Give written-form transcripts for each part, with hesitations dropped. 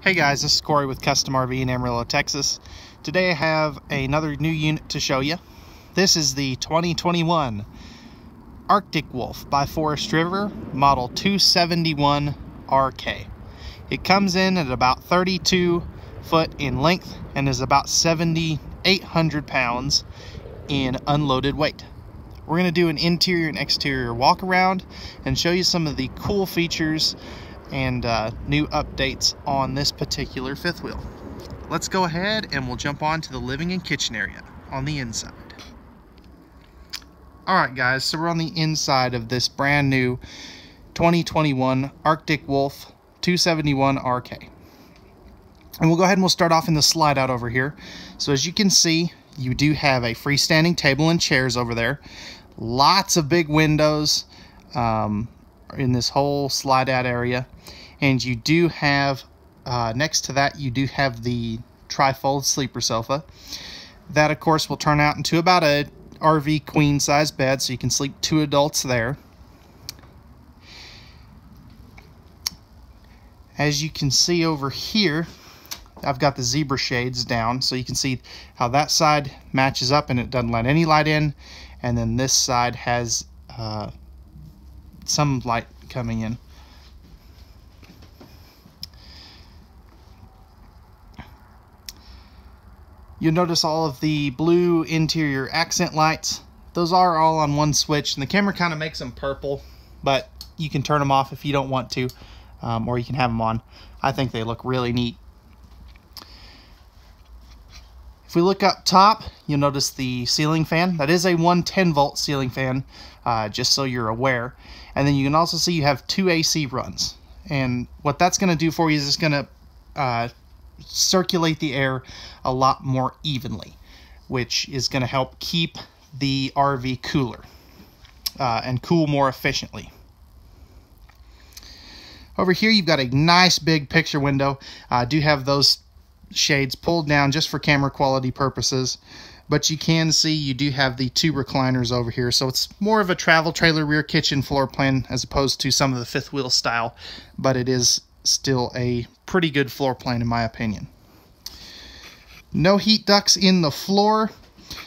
Hey guys, this is Corey with Custom RV in Amarillo, Texas. Today I have another new unit to show you. This is the 2021 Arctic Wolf by Forest River, model 271 RK. It comes in at about 32 foot in length and is about 7,800 pounds in unloaded weight. We're going to do an interior and exterior walk around and show you some of the cool features and new updates on this particular fifth wheel. Let's go ahead and we'll jump on to the living and kitchen area on the inside. Alright guys, so we're on the inside of this brand new 2021 Arctic Wolf 271 RK. And we'll go ahead and we'll start off in the slide out over here. So as you can see, you do have a freestanding table and chairs over there. Lots of big windows in this whole slide out area. And you do have, next to that, you do have the trifold sleeper sofa. That, of course, will turn out into about a RV queen size bed, so you can sleep 2 adults there. As you can see over here, I've got the zebra shades down, so you can see how that side matches up and it doesn't let any light in. And then this side has some light coming in. You'll notice all of the blue interior accent lights. Those are all on one switch, and the camera kind of makes them purple, but you can turn them off if you don't want to, or you can have them on. I think they look really neat. If we look up top, you'll notice the ceiling fan. That is a 110 volt ceiling fan, just so you're aware. And then you can also see you have 2 AC runs. And what that's going to do for you is it's going to circulate the air a lot more evenly, which is going to help keep the RV cooler and cool more efficiently. Over here you've got a nice big picture window. I do have those shades pulled down just for camera quality purposes, but you can see you do have the 2 recliners over here, so it's more of a travel trailer rear kitchen floor plan as opposed to some of the fifth wheel style, but it is still a pretty good floor plan in my opinion. No heat ducts in the floor,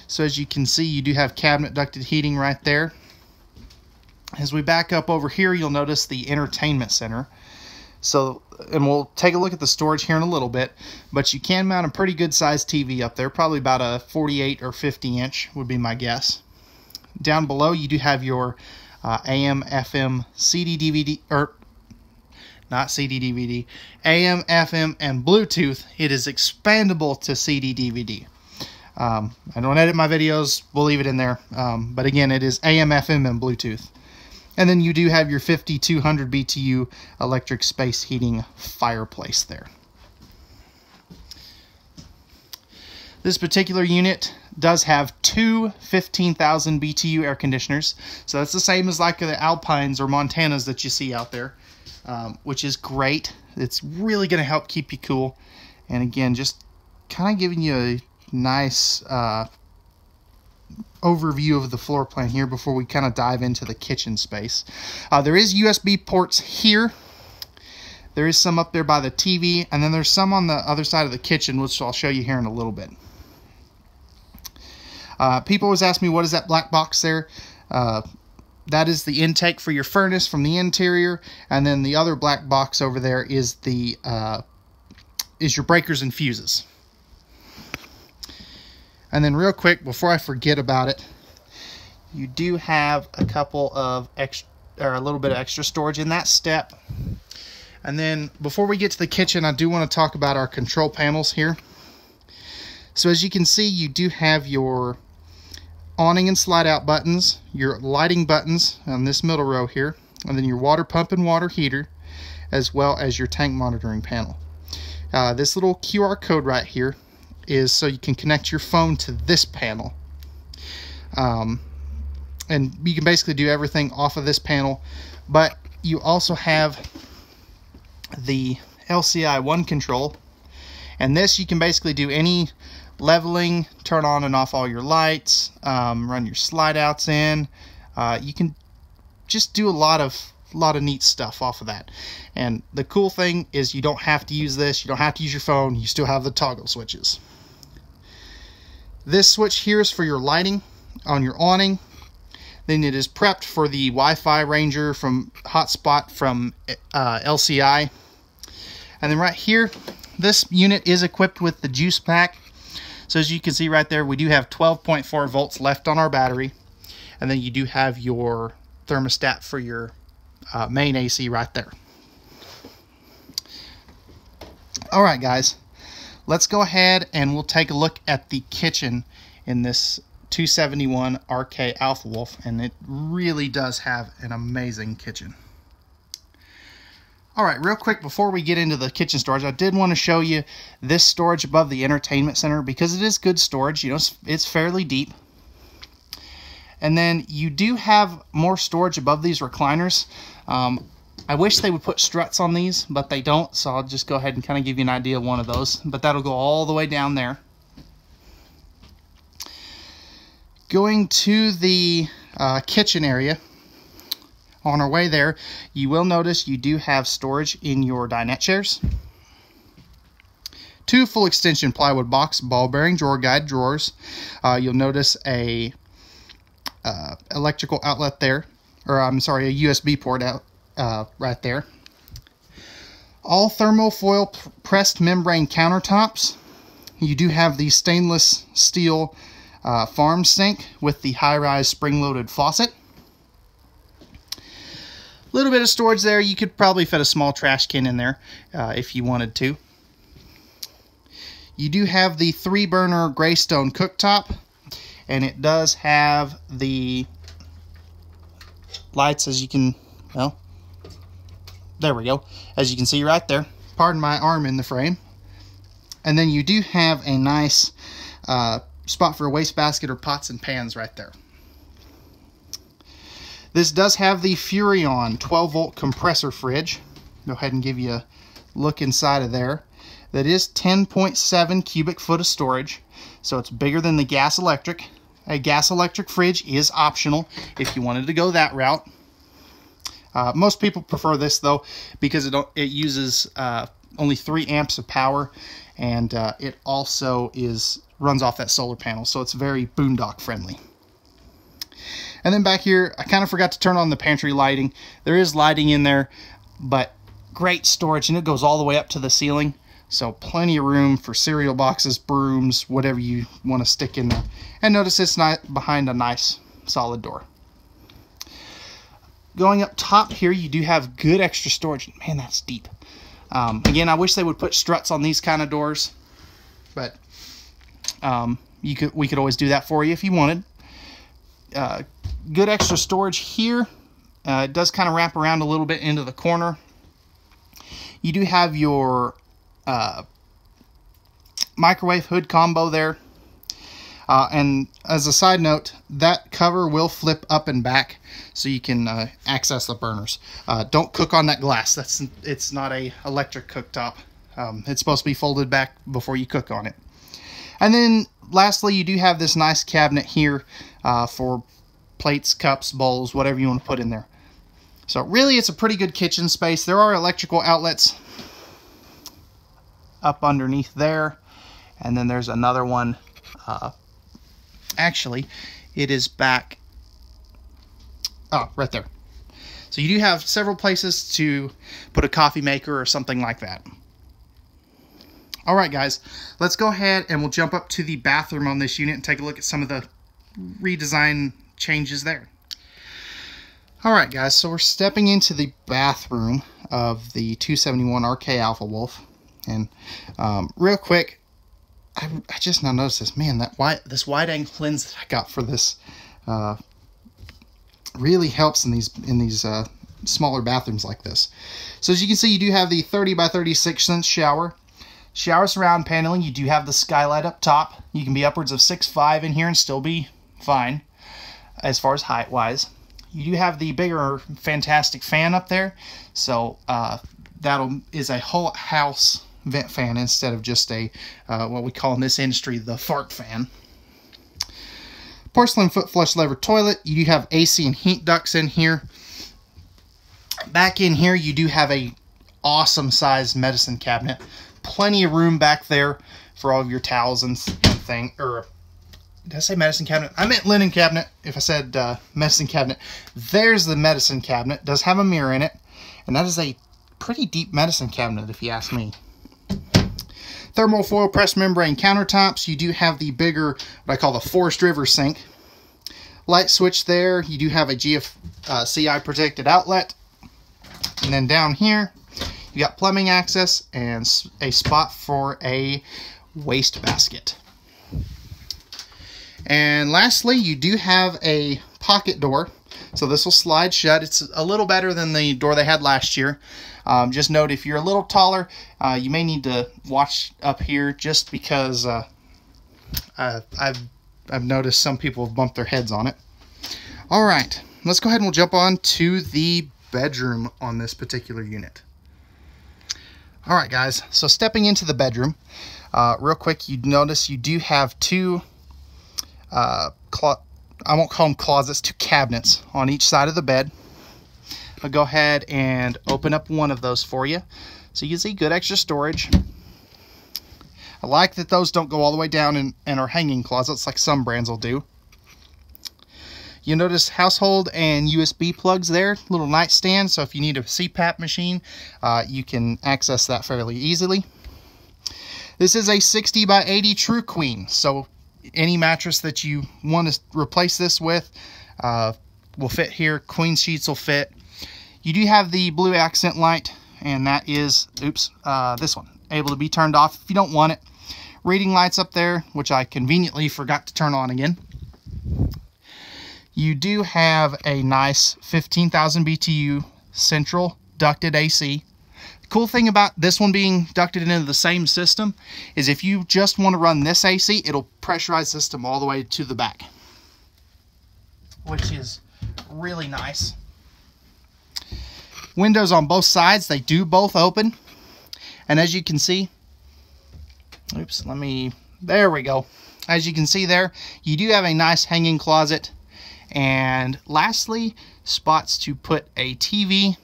so as you can see you do have cabinet ducted heating right there. As we back up over here, you'll notice the entertainment center. So, and we'll take a look at the storage here in a little bit, but you can mount a pretty good sized TV up there, probably about a 48 or 50 inch would be my guess. Down below you do have your AM, FM, CD, DVD, or not CD, DVD, AM, FM, and Bluetooth. It is expandable to CD, DVD. I don't edit my videos, we'll leave it in there, but again, it is AM, FM, and Bluetooth. And then you do have your 5200 BTU electric space heating fireplace there. This particular unit does have 2 15,000 BTU air conditioners. So that's the same as like the Alpines or Montanas that you see out there, which is great. It's really going to help keep you cool. And again, just kind of giving you a nice overview of the floor plan here before we kind of dive into the kitchen space. There is USB ports here. There is some up there by the TV, and then there's some on the other side of the kitchen, which I'll show you here in a little bit. People always ask me, what is that black box there? That is the intake for your furnace from the interior, and then the other black box over there is the your breakers and fuses. And then real quick, before I forget about it, you do have a couple of extra, or a little bit of extra storage in that step. And then before we get to the kitchen, I do want to talk about our control panels here. So as you can see, you do have your awning and slide out buttons, your lighting buttons on this middle row here, and then your water pump and water heater, as well as your tank monitoring panel. This little QR code right here is so you can connect your phone to this panel, and you can basically do everything off of this panel. But you also have the LCI 1 control, and this you can basically do any leveling, turn on and off all your lights, run your slide outs in. You can just do a lot of lot of neat stuff off of that. And the cool thing is you don't have to use this. You don't have to use your phone. You still have the toggle switches. This switch here is for your lighting on your awning. Then it is prepped for the Wi-Fi Ranger from hotspot from LCI. And then right here, this unit is equipped with the juice pack. So as you can see right there, we do have 12.4 volts left on our battery. And then you do have your thermostat for your main AC right there. Alright guys, let's go ahead and we'll take a look at the kitchen in this 271 RK Alpha Wolf, and it really does have an amazing kitchen. Alright, real quick before we get into the kitchen storage, I did want to show you this storage above the entertainment center because it is good storage. You know, it's fairly deep. And then you do have more storage above these recliners. I wish they would put struts on these, but they don't, so I'll just go ahead and kind of give you an idea of one of those. But that'll go all the way down there. Going to the kitchen area, on our way there, you will notice you do have storage in your dinette chairs. 2 full extension plywood box ball bearing drawer guide drawers. You'll notice a electrical outlet there, or I'm sorry, a USB port out right there. All thermofoil pressed membrane countertops. You do have the stainless steel farm sink with the high-rise spring-loaded faucet. A little bit of storage there. You could probably fit a small trash can in there if you wanted to. You do have the 3-burner Greystone cooktop, and it does have the lights, as you can, well, there we go, as you can see right there. Pardon my arm in the frame. And then you do have a nice spot for a wastebasket or pots and pans right there. This does have the Furrion 12-volt compressor fridge. Go ahead and give you a look inside of there. That is 10.7 cubic foot of storage, so it's bigger than the gas electric. A gas electric fridge is optional if you wanted to go that route. Most people prefer this though because it uses only 3 amps of power, and it also runs off that solar panel, so it's very boondock friendly. And then back here, I kind of forgot to turn on the pantry lighting. There is lighting in there, but great storage, and it goes all the way up to the ceiling. So plenty of room for cereal boxes, brooms, whatever you want to stick in there. And notice it's not behind a nice solid door. Going up top here, you do have good extra storage. Man, that's deep. Again, I wish they would put struts on these kind of doors, but we could always do that for you if you wanted. Good extra storage here. It does kind of wrap around a little bit into the corner. You do have your microwave hood combo there. And as a side note, that cover will flip up and back so you can access the burners. Don't cook on that glass. It's not a electric cooktop. It's supposed to be folded back before you cook on it. And then lastly, you do have this nice cabinet here for plates, cups, bowls, whatever you want to put in there. So really, it's a pretty good kitchen space. There are electrical outlets up underneath there, and then there's another one. Actually, it is back right there. So you do have several places to put a coffee maker or something like that. All right, guys, let's go ahead and we'll jump up to the bathroom on this unit and take a look at some of the redesign changes there. All right, guys, so we're stepping into the bathroom of the 271 RK Alpha Wolf. And real quick, I just now noticed this. Man, this wide angle lens that I got for this really helps in these smaller bathrooms like this. So as you can see, you do have the 30 by 36" shower. Shower surround paneling. You do have the skylight up top. You can be upwards of 6'5" in here and still be fine as far as height wise. You do have the bigger fantastic fan up there, so that is a whole house vent fan instead of just a what we call in this industry the fart fan. Porcelain foot flush lever toilet. You do have AC and heat ducts in here. Back in here, you do have a awesome sized medicine cabinet. Plenty of room back there for all of your towels and thing. Or did I say medicine cabinet? I meant linen cabinet if I said medicine cabinet. There's the medicine cabinet. It does have a mirror in it. And that is a pretty deep medicine cabinet if you ask me. Thermal foil press membrane countertops. You do have the bigger, what I call the Forest River sink. Light switch there. You do have a GFCI protected outlet. And then down here, you got plumbing access and a spot for a waste basket. And lastly, you do have a pocket door. So this will slide shut. It's a little better than the door they had last year. Just note, if you're a little taller, you may need to watch up here, just because I've noticed some people have bumped their heads on it. All right, let's go ahead and we'll jump on to the bedroom on this particular unit. All right, guys, so stepping into the bedroom, real quick, you notice you do have two, I won't call them closets, two cabinets on each side of the bed. I'll go ahead and open up one of those for you, so you can see good extra storage. I like that those don't go all the way down and are hanging closets like some brands will do. You notice household and USB plugs there, little nightstand, so if you need a CPAP machine, you can access that fairly easily. This is a 60 by 80 True Queen, so any mattress that you want to replace this with will fit here. Queen sheets will fit. You do have the blue accent light, and that is, this one, able to be turned off if you don't want it. Reading lights up there, which I conveniently forgot to turn on again. You do have a nice 15,000 BTU central ducted AC. The cool thing about this one being ducted into the same system is if you just want to run this AC, it'll pressurize the system all the way to the back, which is really nice. Windows on both sides, they do both open. And as you can see, there we go. As you can see there, you do have a nice hanging closet. And lastly, spots to put a TV.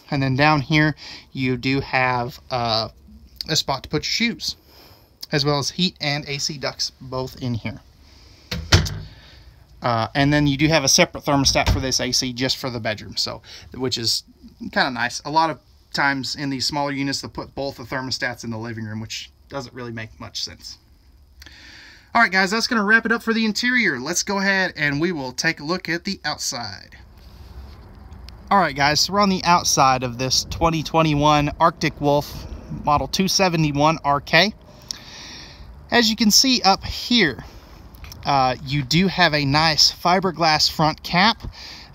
And then down here, you do have a spot to put your shoes, as well as heat and AC ducts both in here. And then you do have a separate thermostat for this AC just for the bedroom, which is kind of nice. A lot of times in these smaller units, they'll put both the thermostats in the living room, which doesn't really make much sense. All right, guys, that's going to wrap it up for the interior. Let's go ahead and we will take a look at the outside. All right, guys, so we're on the outside of this 2021 Arctic Wolf Model 271 RK. As you can see up here, you do have a nice fiberglass front cap.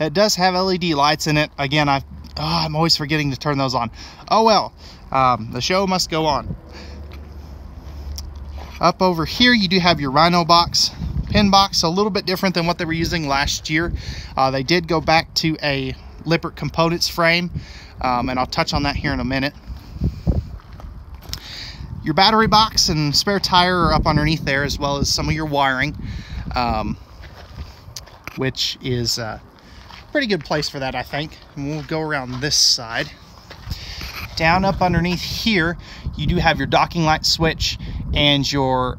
It does have LED lights in it. Again, I'm always forgetting to turn those on. Oh well, the show must go on. Up over here, you do have your Rhino box, pin box, a little bit different than what they were using last year. They did go back to a Lippert Components frame, and I'll touch on that here in a minute. Your battery box and spare tire are up underneath there, as well as some of your wiring, which is a pretty good place for that, I think. And we'll go around this side. Down up underneath here, you do have your docking light switch and your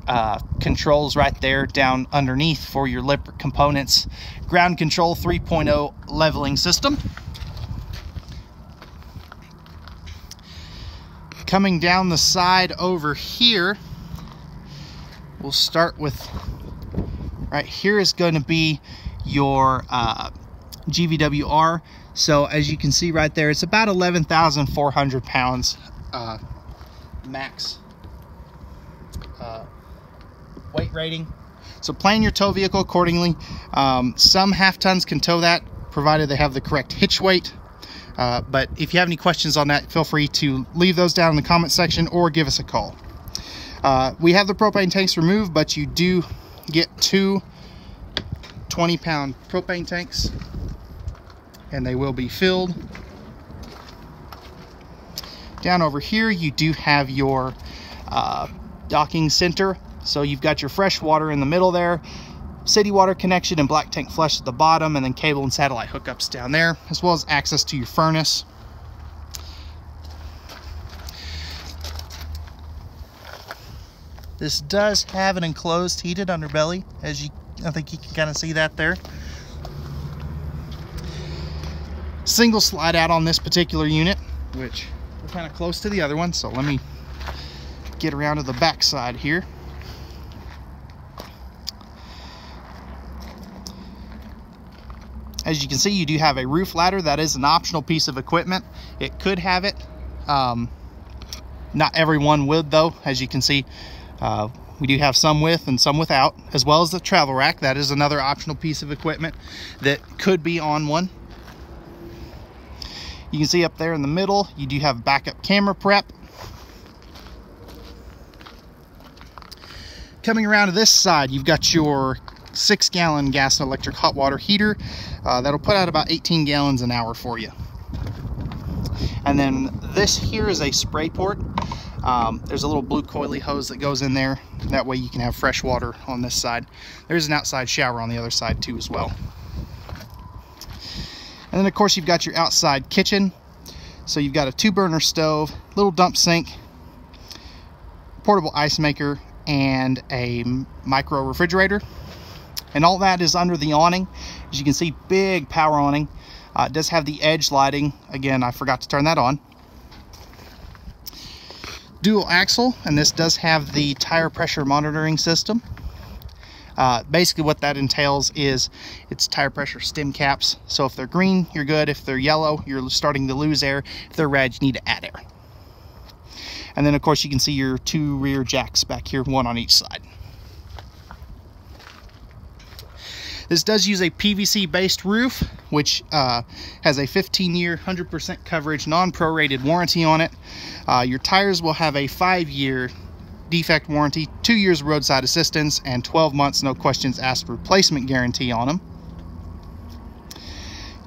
controls right there down underneath for your Lippert Components Ground Control 3.0 leveling system. Coming down the side over here, we'll start with right here is going to be your GVWR. So as you can see right there, it's about 11,400 pounds max weight rating. So plan your tow vehicle accordingly. Some half tons can tow that, provided they have the correct hitch weight. But if you have any questions on that, feel free to leave those down in the comment section or give us a call. We have the propane tanks removed, but you do get two 20-pound propane tanks, and they will be filled. Down over here, you do have your docking center. So you've got your fresh water in the middle there, city water connection and black tank flush at the bottom, and then cable and satellite hookups down there, as well as access to your furnace. This does have an enclosed heated underbelly, as I think you can kind of see that there. Single slide out on this particular unit, which we're kind of close to the other one, so let me get around to the back side here. As you can see, you do have a roof ladder. That is an optional piece of equipment. It could have it. Not everyone would, though. As you can see, we do have some with and some without, as well as the travel rack. That is another optional piece of equipment that could be on one. You can see up there in the middle, you do have backup camera prep. Coming around to this side, you've got your 6-gallon gas and electric hot water heater. That'll put out about 18 gallons an hour for you. And then this here is a spray port. There's a little blue coily hose that goes in there. That way you can have fresh water on this side. There's an outside shower on the other side too as well. And then of course you've got your outside kitchen. So you've got a 2-burner stove, little dump sink, portable ice maker, and a micro refrigerator. And all that is under the awning. As you can see, big power awning. It does have the edge lighting. Again, I forgot to turn that on. Dual axle, and this does have the tire pressure monitoring system. Basically what that entails is it's tire pressure stem caps. So if they're green, you're good. If they're yellow, you're starting to lose air. If they're red, you need to add air. And then of course you can see your 2 rear jacks back here, one on each side. This does use a PVC based roof, which has a 15-year 100% coverage non-prorated warranty on it. Your tires will have a 5-year defect warranty, 2 years roadside assistance, and 12 months no questions asked replacement guarantee on them.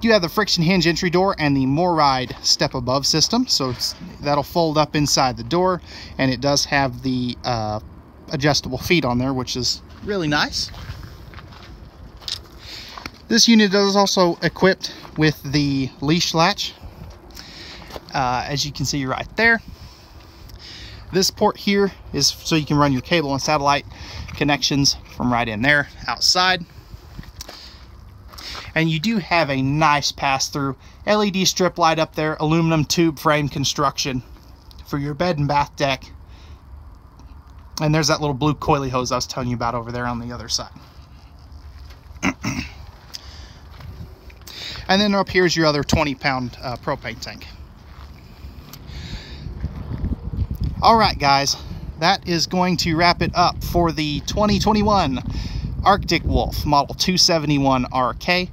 You have the friction hinge entry door and the MORryde step above system, so that'll fold up inside the door, and it does have the adjustable feet on there, which is really nice. This unit is also equipped with the leash latch, as you can see right there. This port here is so you can run your cable and satellite connections from right in there outside. And you do have a nice pass-through LED strip light up there, aluminum tube frame construction for your bed and bath deck. And there's that little blue coily hose I was telling you about over there on the other side. And then up here is your other 20-pound propane tank. All right, guys, that is going to wrap it up for the 2021 Arctic Wolf Model 271 RK. If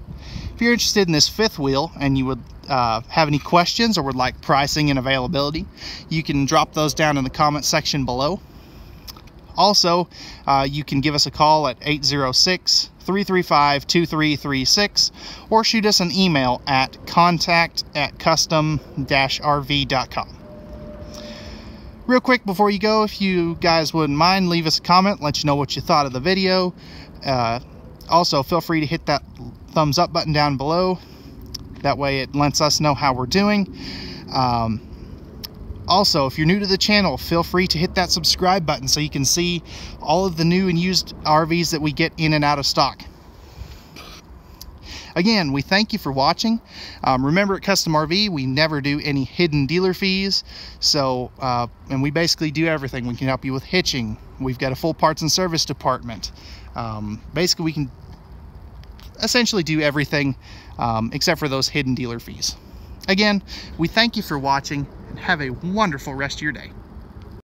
you're interested in this 5th wheel and you would have any questions or would like pricing and availability, you can drop those down in the comment section below. Also, you can give us a call at 806-335-2336 or shoot us an email at contact@custom-rv.com. Real quick before you go, if you guys wouldn't mind, leave us a comment, let you know what you thought of the video. Also, feel free to hit that thumbs up button down below. That way it lets us know how we're doing. Also, if you're new to the channel, feel free to hit that subscribe button so you can see all of the new and used RVs that we get in and out of stock. Again, we thank you for watching. Remember, at Custom RV, we never do any hidden dealer fees. So, and we basically do everything. We can help you with hitching. We've got a full parts and service department. Basically, we can essentially do everything except for those hidden dealer fees. Again, we thank you for watching and have a wonderful rest of your day.